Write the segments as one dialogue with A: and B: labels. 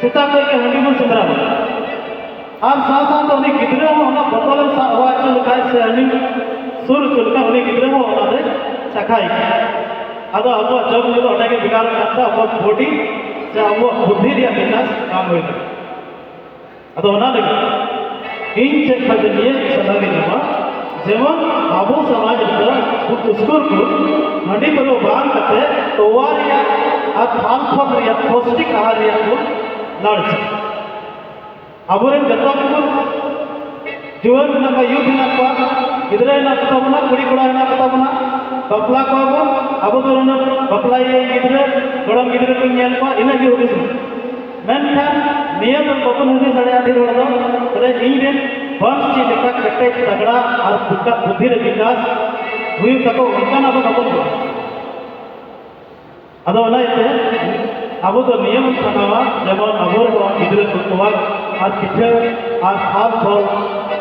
A: सेता करके हंडी बन सेंद्रा और साथ उन्हें गिद्रे बोतल हवा चलका से हंडी सुर चलका उन्हें गिद्रे चखाई अब अब जब जो के बिगाड़ अब बॉडी से अब बुद्धि विकास काम हो इन चेक सलाह जेमन अब समाज स्कूल को हंडी बलो बांध करते तोवा थाल फल पौष्टिक आहार को लड़चे अब जो जुआन यूथ गिद्रा कुड़ी कोड़ा बापला को अब बापला गिद्रा गड़म गिद्रा को इन हुदिस मेनखान निया बाबन हुदिस दाड़ा इन वंश चेका कटे तगड़ा और बुद्धि विकास हुईको उनकान अब बाबन अदते अब नियम खाना जेमन अब गिद्रा को और पिठा और फल फल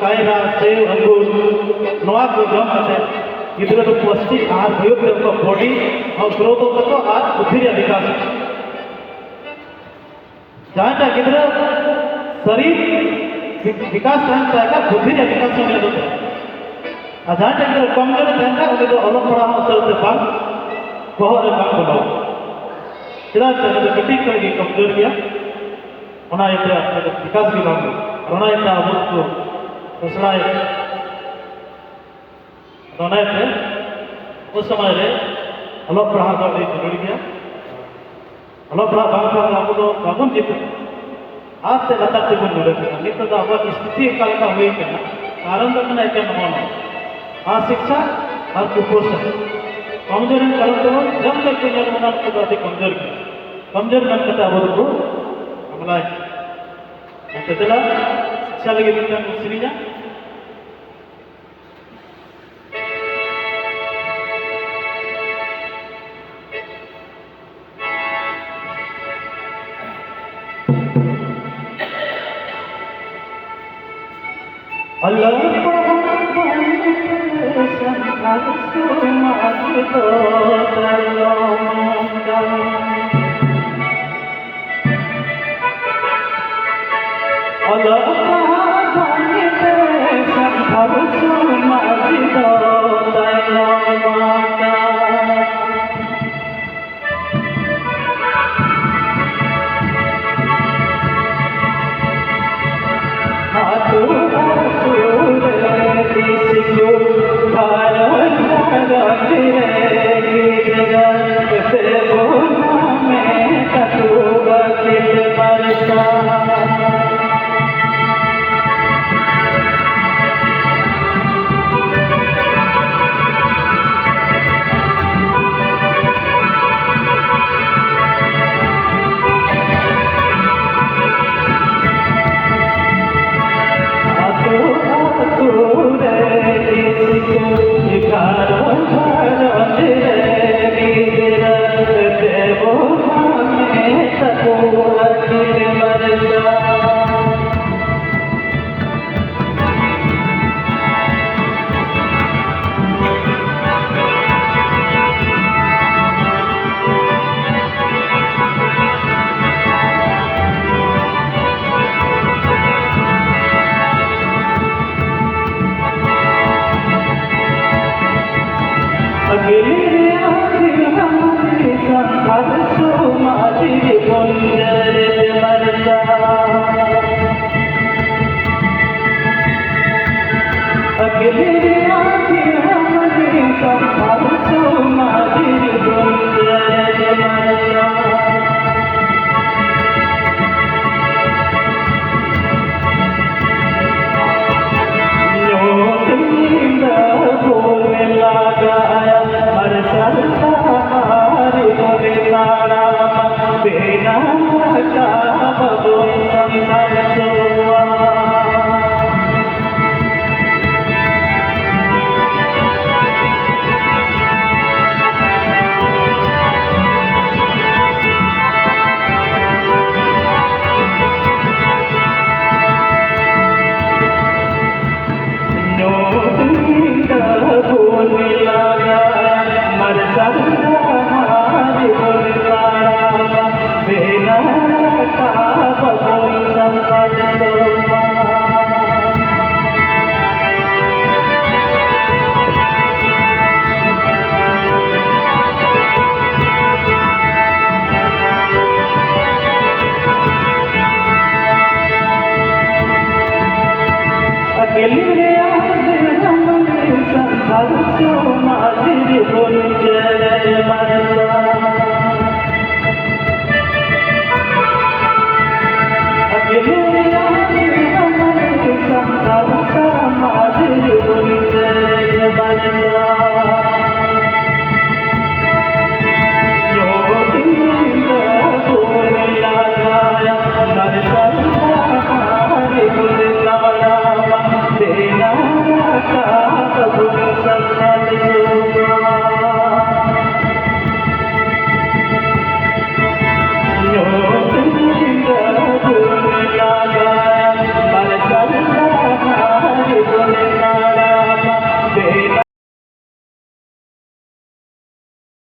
A: कायरा सेव अंगूर नवा को जम करते गिद्रा को पौष्टिक आहार हुई बॉडी और ग्रोथ होता और बुद्धि विकास जहाँ गिद्रा शरीर विकास तहता बुद्धि विकास और जहाँ गिद्रा कमजोर तहता उन्हें अल पढ़ा असरते बांग बहरे बांग बोलो चेदा कटी खड़ी कमजोर गया विकास भी बांग और अब को फसलाए उस समय अल पढ़ा जरूरी गया अल पढ़ा बांग अब बाबन जीत आज से लतार से बन नित अब स्थिति हुई कारण नवा शिक्षा और कुपोषण कमजोर कारण जम को अति कमजोर मन करते अब को हमला शिक्षा लगे सेरिया